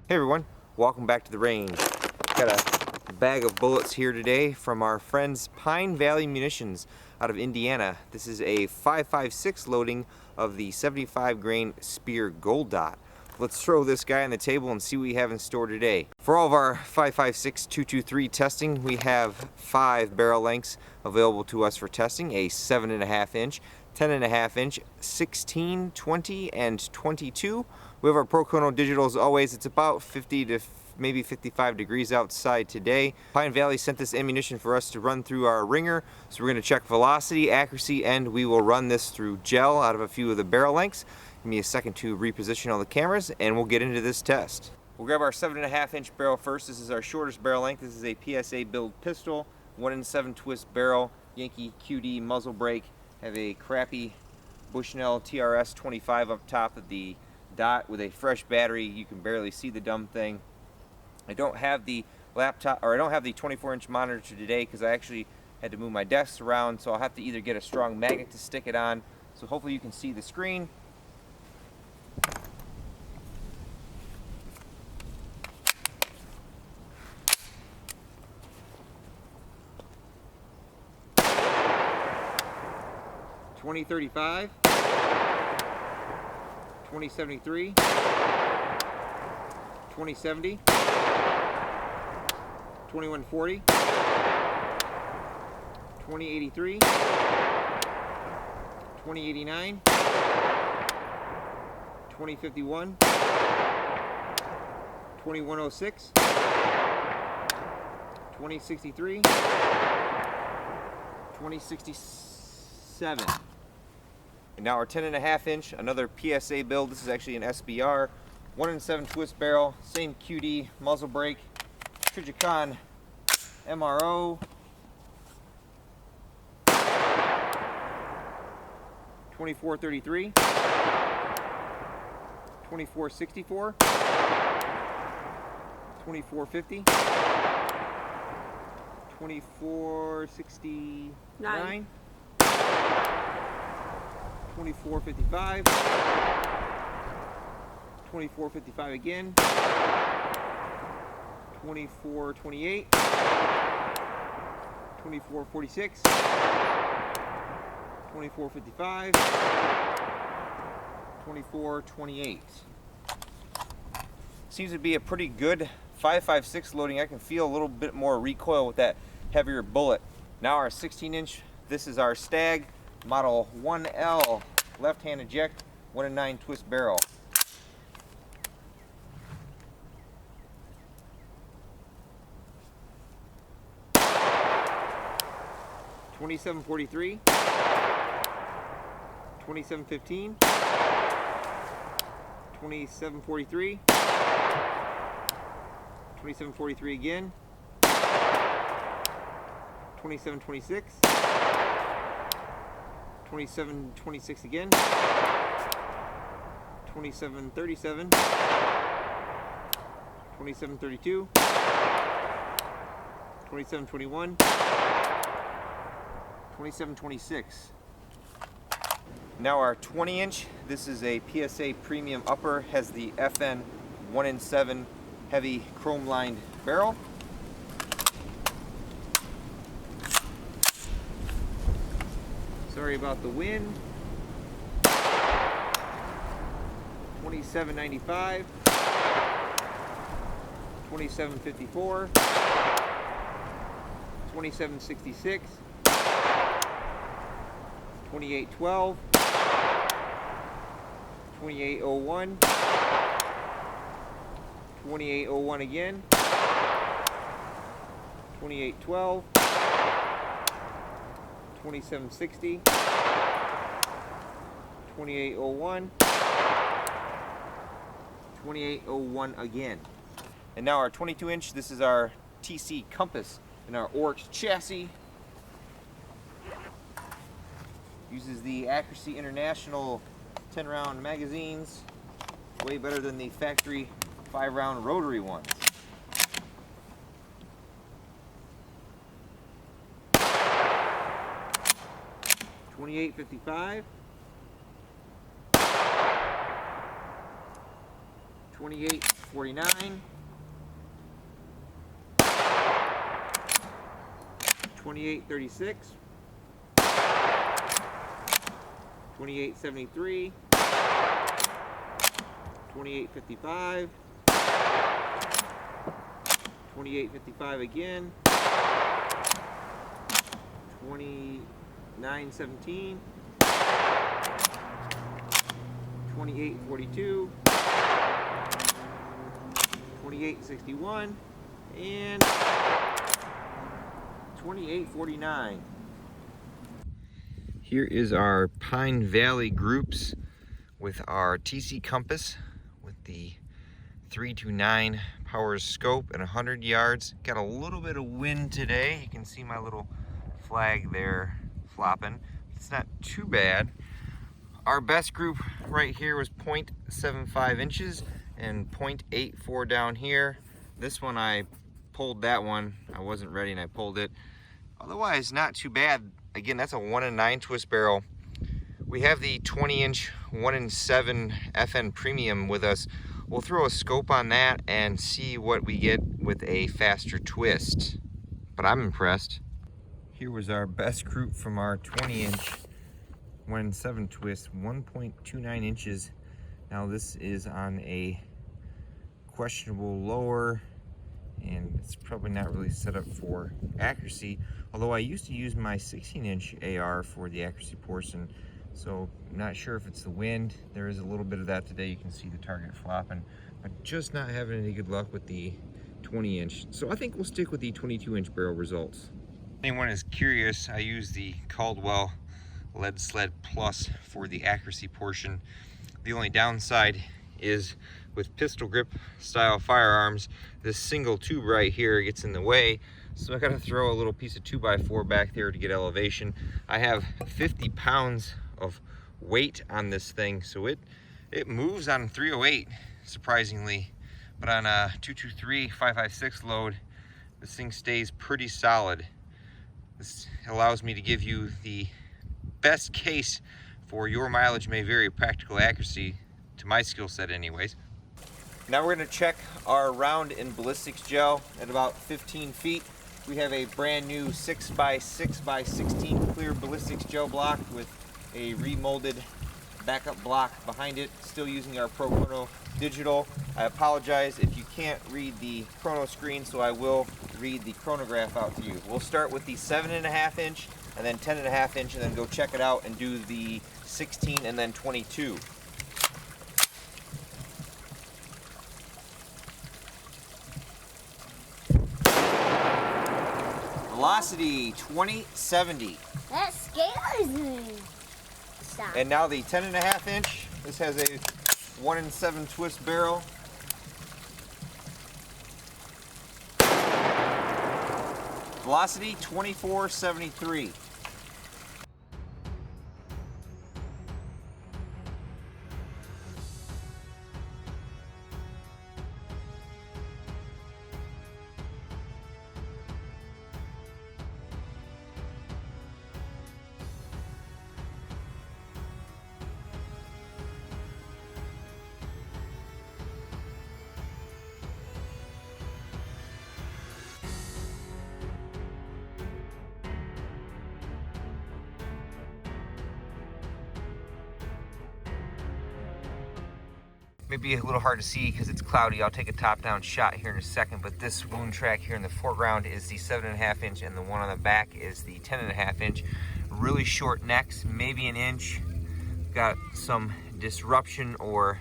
Hey everyone, welcome back to the range. Got a bag of bullets here today from our friends Pine Valley Munitions out of Indiana. This is a 5.56 loading of the 75 grain Spear Gold Dot. Let's throw this guy on the table and see what we have in store today. For all of our 5.56 223 testing, we have 5 barrel lengths available to us for testing: a 7.5 inch, 10.5 inch, 16, 20, and 22. We have our Procono digital as always. It's about 50 to maybe 55 degrees outside today. Pine Valley sent this ammunition for us to run through our ringer, so we're going to check velocity, accuracy, and we will run this through gel out of a few of the barrel lengths. Give me a second to reposition all the cameras and we'll get into this test. We'll grab our 7.5 inch barrel first. This is our shortest barrel length. This is a PSA build pistol, 1-in-7 twist barrel, Yankee QD muzzle brake. Have a crappy Bushnell TRS 25 up top of the dot with a fresh battery. You can barely see the dumb thing. I don't have the laptop, or I don't have the 24-inch monitor today because I actually had to move my desk around, so I'll have to either get a strong magnet to stick it on. So hopefully you can see the screen. .2035, 2073, 2070, 2140, 2083, 2089, 2051, 2106, 2063, 2067. And now our 10.5 inch, another PSA build. This is actually an SBR, 1-in-7 twist barrel, same QD muzzle brake, Trijicon MRO, 2433, 2464, 2450, 2469, 2455, 2455 again, 2428, 2446, 2455, 2428. Seems to be a pretty good 5.56 loading. I can feel a little bit more recoil with that heavier bullet. Now our 16-inch, this is our Stag Model 1L left-hand eject, 1-in-9 twist barrel. .2743, 2715, 2743, 2743 again, 2726, 2726 again, 2737, 2732, 2721, 2726. Now our 20-inch, this is a PSA premium upper, has the FN 1-in-7 heavy chrome lined barrel. Sorry about the wind. 2795, 2754, 2766, 2812, 2801, 2801 again, 2812, 2760, 2801, 2801 again. And now our 22-inch, this is our TC Compass and our Oryx chassis. Uses the Accuracy International 10-round magazines, way better than the factory 5-round rotary ones. 2855, 2856, 28.49, 28.36, 28.73, 28.55, 28.55 again, 29.17, 28.42, 28.61, and 28.49. Here is our Pine Valley groups with our TC compass with the 329 power scope at 100 yards. Got a little bit of wind today. You can see my little flag there flopping. It's not too bad. Our best group right here was 0.75 inches and 0.84 down here. This one I pulled that one. I wasn't ready and I pulled it. Otherwise, not too bad. Again, that's a 1 in 9 twist barrel. We have the 20-inch 1 in 7 FN Premium with us. We'll throw a scope on that and see what we get with a faster twist. But I'm impressed. Here was our best group from our 20-inch 1 in 7 twist, 1.29 inches. Now this is on a questionable lower, and it's probably not really set up for accuracy, although I used to use my 16-inch AR for the accuracy portion, so I'm not sure if it's the wind. There is a little bit of that today. You can see the target flopping, but just not having any good luck with the 20-inch. So I think we'll stick with the 22-inch barrel results. If anyone is curious, I use the Caldwell Lead Sled Plus for the accuracy portion. The only downside is with pistol grip style firearms, this single tube right here gets in the way, so I gotta throw a little piece of 2x4 back there to get elevation. I have 50 pounds of weight on this thing, so it moves on 308 surprisingly, but on a 223 5.56 load, this thing stays pretty solid. This allows me to give you the best case for your mileage may vary practical accuracy, to my skill set anyways. Now we're going to check our round in ballistics gel at about 15 feet. We have a brand new 6x6x16 clear ballistics gel block with a remolded backup block behind it, still using our Pro Chrono digital. I apologize if you can't read the chrono screen, so I will read the chronograph out to you. We'll start with the 7.5 inch and then 10.5 inch and then go check it out and do the 16 and then 22. Velocity 2070. That scares me. Stop. And now the 10.5 inch. This has a 1 in 7 twist barrel. Velocity 2473. Maybe a little hard to see because it's cloudy. I'll take a top-down shot here in a second, but this wound track here in the foreground is the 7.5 inch and the one on the back is the 10.5 inch. Really short necks, maybe an inch. Got some disruption or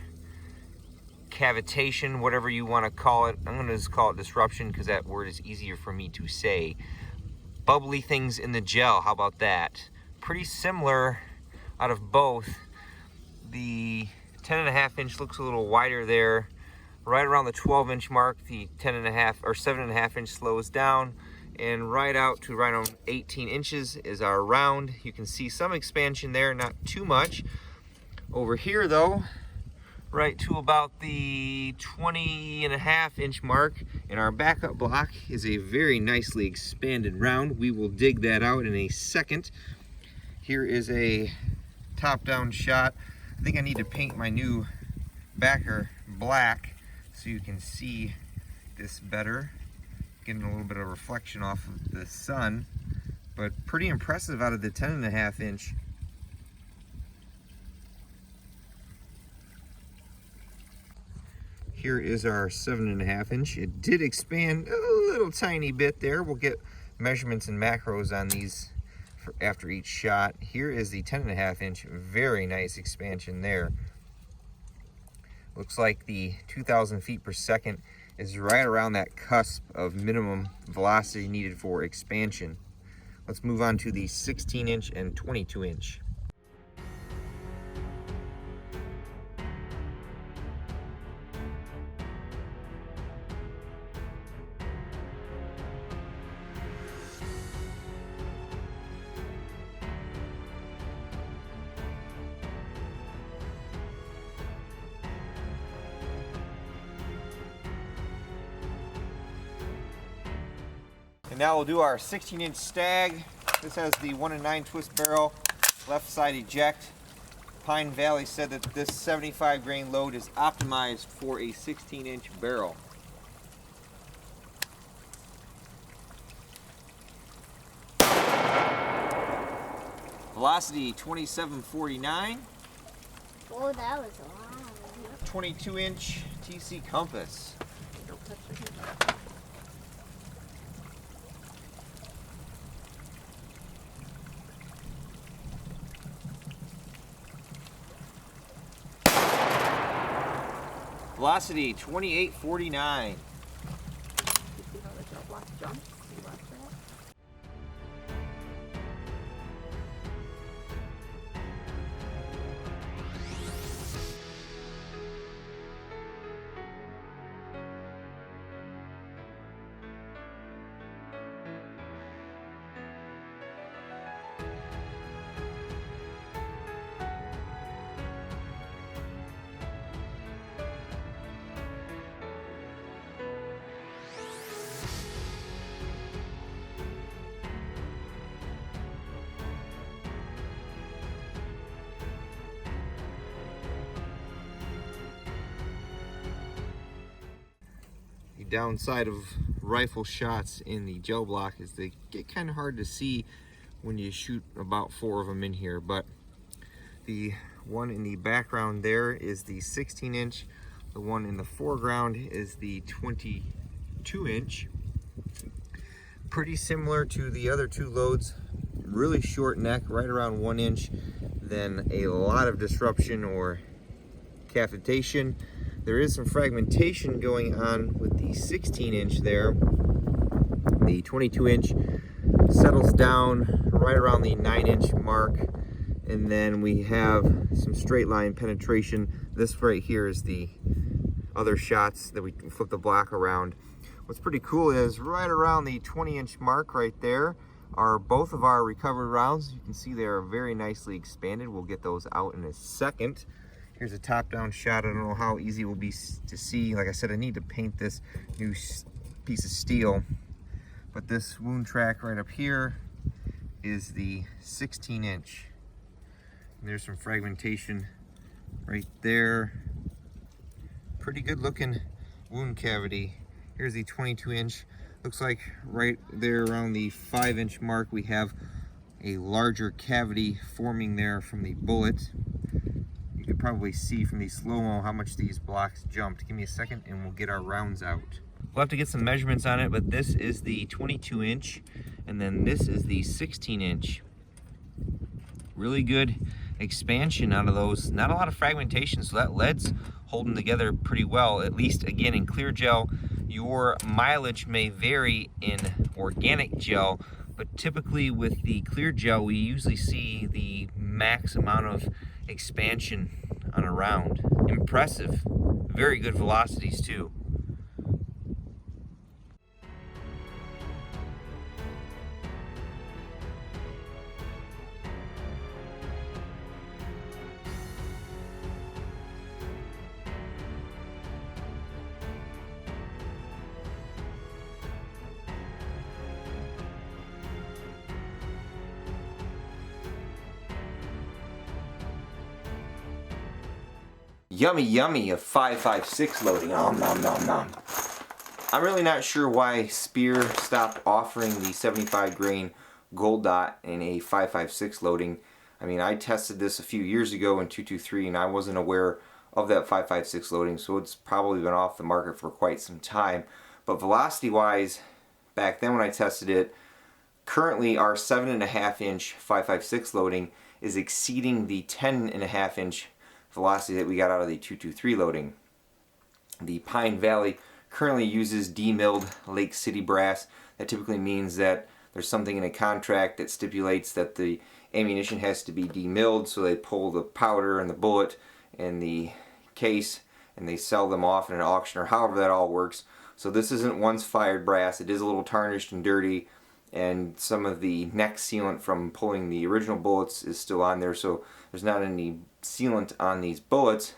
cavitation, whatever you want to call it. I'm going to just call it disruption because that word is easier for me to say. Bubbly things in the gel, how about that? Pretty similar out of both. The 10.5 inch looks a little wider there. Right around the 12 inch mark, the 10.5 or 7.5 inch slows down, and right out to right on 18 inches is our round. You can see some expansion there, not too much. Over here though, right to about the 20.5 inch mark in our backup block is a very nicely expanded round. We will dig that out in a second. Here is a top-down shot. I think I need to paint my new backer black so you can see this better, getting a little bit of reflection off of the sun, but pretty impressive out of the 10.5 inch. Here is our 7.5 inch. It did expand a little tiny bit there. We'll get measurements and macros on these for after each shot. Here is the 10.5 inch. Very nice expansion there. Looks like the 2,000 feet per second is right around that cusp of minimum velocity needed for expansion. Let's move on to the 16 inch and 22 inch. And now we'll do our 16 inch stag. This has the 1-in-9 twist barrel, left side eject. Pine Valley said that this 75 grain load is optimized for a 16 inch barrel. Velocity 2749. Oh, that was loud. 22 inch TC compass. Don't touch your hand. Velocity 2849. You see how the gel block jumps? You watch that? Downside of rifle shots in the gel block is they get kind of hard to see when you shoot about 4 of them in here, but the one in the background there is the 16 inch, the one in the foreground is the 22 inch. Pretty similar to the other two loads, really short neck, right around 1 inch, then a lot of disruption or cavitation. There is some fragmentation going on with the 16 inch there. The 22 inch settles down right around the 9 inch mark, and then we have some straight line penetration. This right here is the other shots that we can flip the block around. What's pretty cool is right around the 20 inch mark right there are both of our recovered rounds. You can see they're very nicely expanded. We'll get those out in a second. Here's a top-down shot. I don't know how easy it will be to see. Like I said, I need to paint this new piece of steel. But this wound track right up here is the 16 inch. And there's some fragmentation right there. Pretty good looking wound cavity. Here's the 22 inch. Looks like right there around the 5 inch mark we have a larger cavity forming there from the bullet. You can probably see from the slow-mo how much these blocks jumped. Give me a second and we'll get our rounds out. We'll have to get some measurements on it, but this is the 22 inch and then this is the 16 inch. Really good expansion out of those. Not a lot of fragmentation, so that lead's holding together pretty well. At least, again, in clear gel, your mileage may vary in organic gel, but typically with the clear gel, we usually see the max amount of expansion on a round. Impressive. Very good velocities too. yummy yummy of 5.56 loading. Nom nom nom nom. I'm really not sure why Speer stopped offering the 75 grain gold dot in a 5.56 loading. I mean, I tested this a few years ago in 223 and I wasn't aware of that 5.56 loading, so it's probably been off the market for quite some time. But velocity wise, back then when I tested it, currently our 7.5 inch 5.56 loading is exceeding the 10.5 inch velocity that we got out of the 223 loading. The Pine Valley currently uses demilled Lake City brass. That typically means that there's something in a contract that stipulates that the ammunition has to be demilled, so they pull the powder and the bullet and the case and they sell them off in an auction, or however that all works. So this isn't once fired brass. It is a little tarnished and dirty, and some of the neck sealant from pulling the original bullets is still on there, so there's not any sealant on these bullets.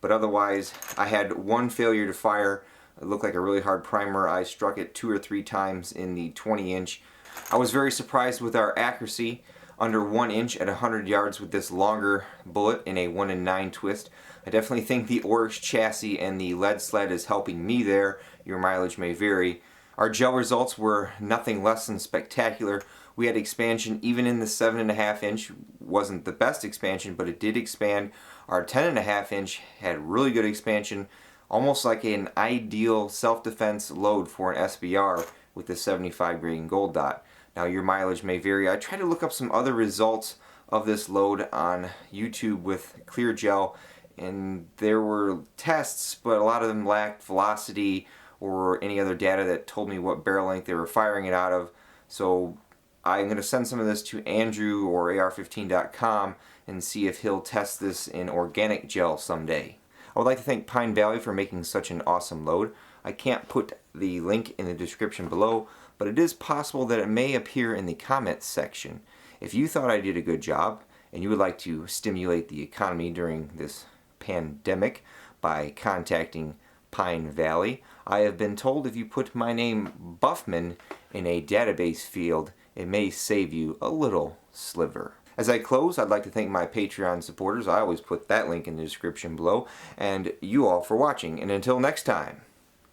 But otherwise, I had one failure to fire. It looked like a really hard primer. I struck it 2 or 3 times in the 20 inch. I was very surprised with our accuracy, under 1 inch at 100 yards with this longer bullet in a 1 in 9 twist. I definitely think the Oryx chassis and the lead sled is helping me there. Your mileage may vary. Our gel results were nothing less than spectacular. We had expansion even in the 7.5 inch. Wasn't the best expansion, but it did expand. Our 10.5 inch had really good expansion, almost like an ideal self-defense load for an SBR with the 75 grain gold dot. Now your mileage may vary. I tried to look up some other results of this load on YouTube with clear gel, and there were tests, but a lot of them lacked velocity or any other data that told me what barrel length they were firing it out of. So I'm going to send some of this to Andrew or AR15.com and see if he'll test this in organic gel someday. I would like to thank Pine Valley for making such an awesome load. I can't put the link in the description below, but it is possible that it may appear in the comments section. If you thought I did a good job and you would like to stimulate the economy during this pandemic by contacting Pine Valley, I have been told if you put my name Buffman in a database field, it may save you a little sliver. As I close, I'd like to thank my Patreon supporters. I always put that link in the description below, and you all for watching. And until next time,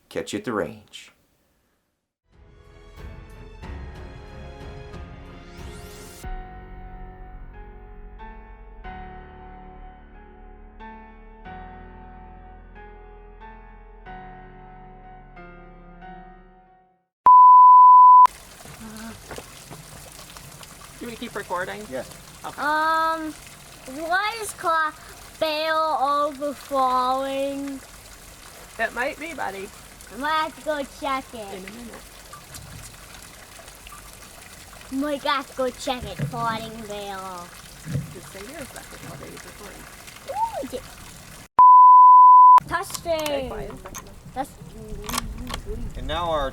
catch you at the range. Do we keep recording? Yes. Why is barrel overflowing? It might be, buddy. I might have to go check In a it. minute. I might have to go check it, flooding barrel. Just stay here a second while Dave's recording. Ooh, Stay touching. quiet a second. That's And now our